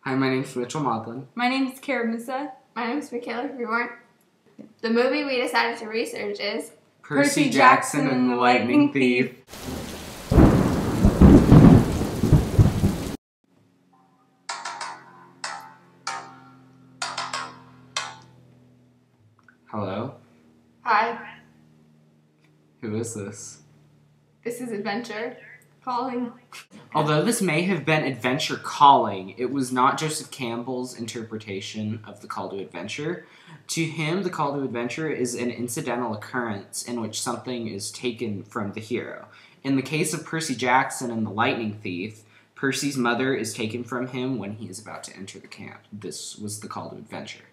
Hi, my name's Mitchell Maudlin. My name is Kara Musa. My name is Michaela Freeborn. The movie we decided to research is Percy Jackson and the Lightning Thief. Hello? Hi, Who is this? this is Adventure Calling. Although this may have been Adventure Calling, it was not Joseph Campbell's interpretation of the call to adventure. To him, the call to adventure is an incidental occurrence in which something is taken from the hero. In the case of Percy Jackson and the Lightning Thief, Percy's mother is taken from him when he is about to enter the camp. This was the call to adventure.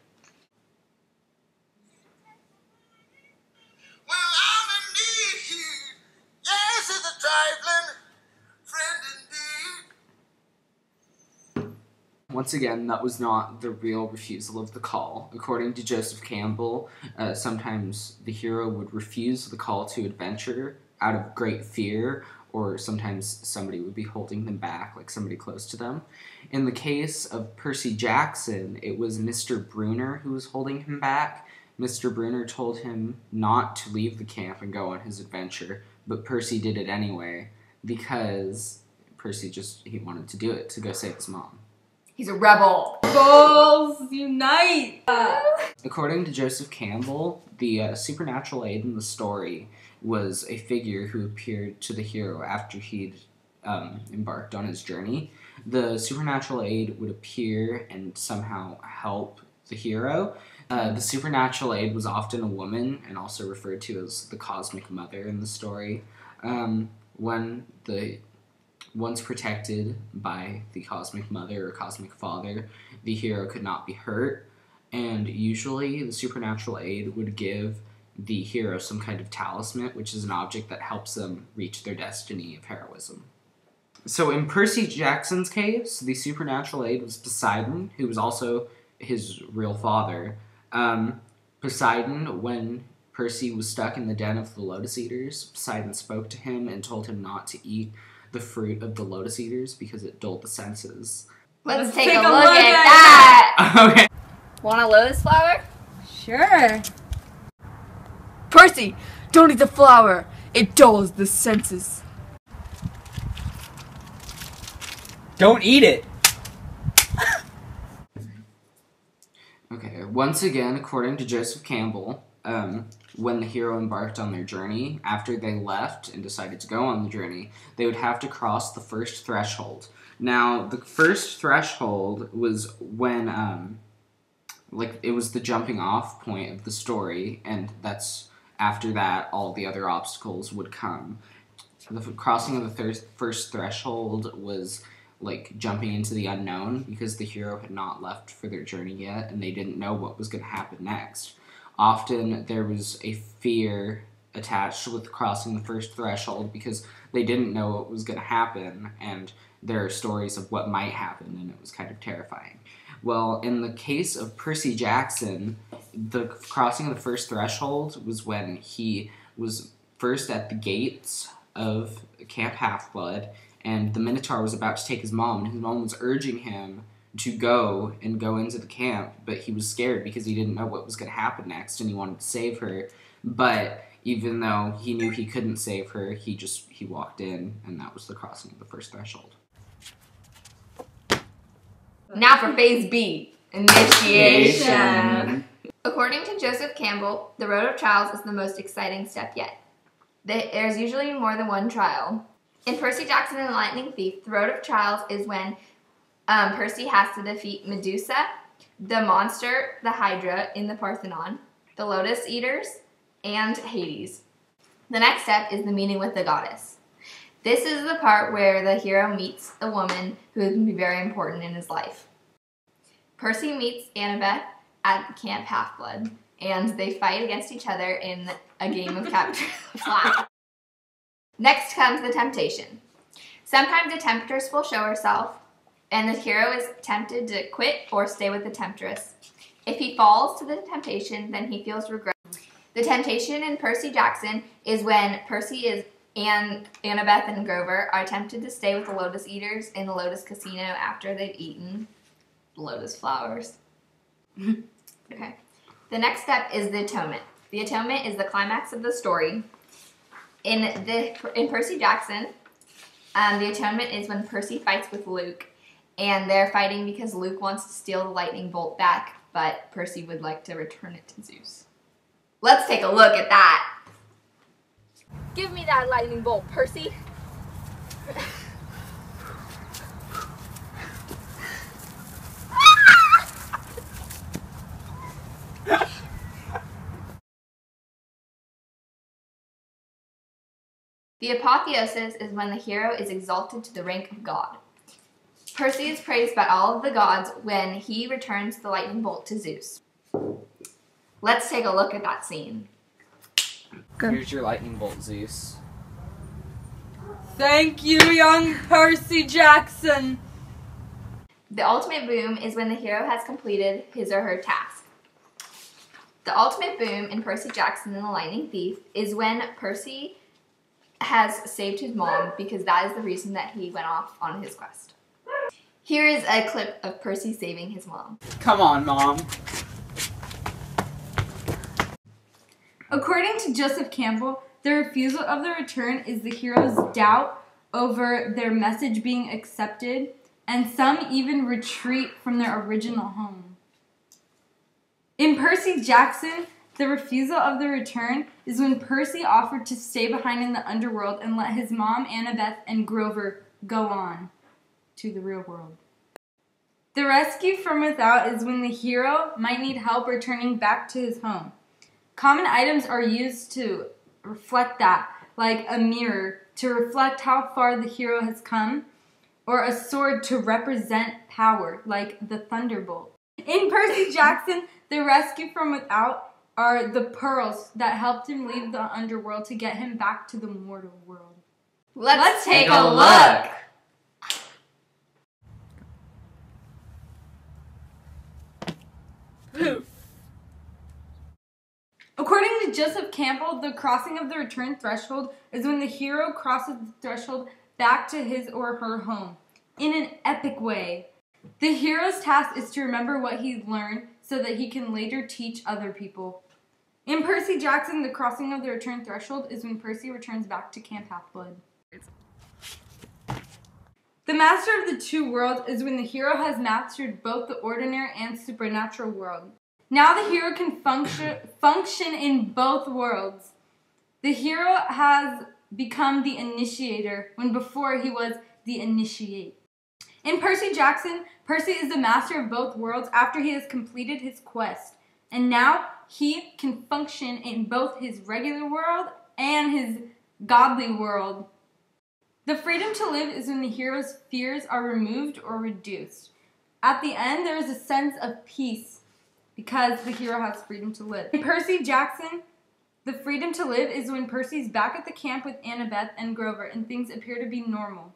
Once again, that was not the real refusal of the call. According to Joseph Campbell, sometimes the hero would refuse the call to adventure out of great fear, or sometimes somebody would be holding them back, like somebody close to them. In the case of Percy Jackson, it was Mr. Bruner who was holding him back. Mr. Bruner told him not to leave the camp and go on his adventure, but Percy did it anyway because he wanted to do it to go save his mom. He's a rebel. Rebels unite! According to Joseph Campbell, the supernatural aid in the story was a figure who appeared to the hero after he'd embarked on his journey. The supernatural aid would appear and somehow help the hero. The supernatural aid was often a woman and also referred to as the cosmic mother in the story. Once protected by the cosmic mother or cosmic father, the hero could not be hurt, and usually the supernatural aid would give the hero some kind of talisman, which is an object that helps them reach their destiny of heroism. So in Percy Jackson's case, the supernatural aid was Poseidon, who was also his real father. Poseidon, when Percy was stuck in the den of the Lotus Eaters, Poseidon spoke to him and told him not to eat the fruit of the Lotus Eaters because it dulled the senses. Let's take a look at that. Okay. Want a lotus flower? Sure. Percy, don't eat the flower. It dulls the senses. Don't eat it. Okay, once again, according to Joseph Campbell, when the hero embarked on their journey, after they left and decided to go on the journey, they would have to cross the first threshold. Now, the first threshold was when, it was the jumping off point of the story, and that's after that, all the other obstacles would come. The crossing of the first threshold was like jumping into the unknown because the hero had not left for their journey yet, and they didn't know what was going to happen next. Often there was a fear attached with crossing the first threshold because they didn't know what was going to happen, and there are stories of what might happen, and it was kind of terrifying. Well, in the case of Percy Jackson, the crossing of the first threshold was when he was first at the gates of Camp Half-Blood, and the Minotaur was about to take his mom, and his mom was urging him to go into the camp, but he was scared because he didn't know what was going to happen next, and he wanted to save her. But even though he knew he couldn't save her, he walked in, and that was the crossing of the first threshold. Now for phase B, initiation. According to Joseph Campbell, the road of trials is the most exciting step yet. There's usually more than one trial. In Percy Jackson and the Lightning Thief, the road of trials is when Percy has to defeat Medusa, the monster, the Hydra in the Parthenon, the Lotus Eaters, and Hades. The next step is the meeting with the goddess. This is the part where the hero meets a woman who can be very important in his life. Percy meets Annabeth at Camp Half-Blood, and they fight against each other in a game of capture the flag. Next comes the temptation. Sometimes a temptress will show herself, and the hero is tempted to quit or stay with the temptress. If he falls to the temptation, then he feels regret. The temptation in Percy Jackson is when Percy and Annabeth and Grover are tempted to stay with the Lotus Eaters in the Lotus Casino after they've eaten. lotus flowers. Okay. The next step is the atonement. The atonement is the climax of the story. In Percy Jackson, the atonement is when Percy fights with Luke, and they're fighting because Luke wants to steal the lightning bolt back, but Percy would like to return it to Zeus. Let's take a look at that. Give me that lightning bolt, Percy. The apotheosis is when the hero is exalted to the rank of god. Percy is praised by all of the gods when he returns the lightning bolt to Zeus. Let's take a look at that scene. Here's your lightning bolt, Zeus. Thank you, young Percy Jackson. The ultimate boom is when the hero has completed his or her task. The ultimate boom in Percy Jackson and the Lightning Thief is when Percy has saved his mom, because that is the reason that he went off on his quest. Here is a clip of Percy saving his mom. Come on, Mom. According to Joseph Campbell, the refusal of the return is the hero's doubt over their message being accepted, and some even retreat from their original home. In Percy Jackson, the refusal of the return is when Percy offered to stay behind in the underworld and let his mom, Annabeth, and Grover go on to the real world. The rescue from without is when the hero might need help returning back to his home. Common items are used to reflect that, like a mirror to reflect how far the hero has come, or a sword to represent power, like the thunderbolt. In Percy Jackson, the rescue from without are the pearls that helped him leave the underworld to get him back to the mortal world. Let's take a look. According to Joseph Campbell, the crossing of the return threshold is when the hero crosses the threshold back to his or her home in an epic way. The hero's task is to remember what he learned so that he can later teach other people. In Percy Jackson, the crossing of the return threshold is when Percy returns back to Camp Half-Blood. The master of the two worlds is when the hero has mastered both the ordinary and supernatural world. Now the hero can function in both worlds. The hero has become the initiator when before he was the initiate. In Percy Jackson, Percy is the master of both worlds after he has completed his quest. And now he can function in both his regular world and his godly world. The freedom to live is when the hero's fears are removed or reduced. At the end, there is a sense of peace because the hero has freedom to live. In Percy Jackson, the freedom to live is when Percy's back at the camp with Annabeth and Grover and things appear to be normal.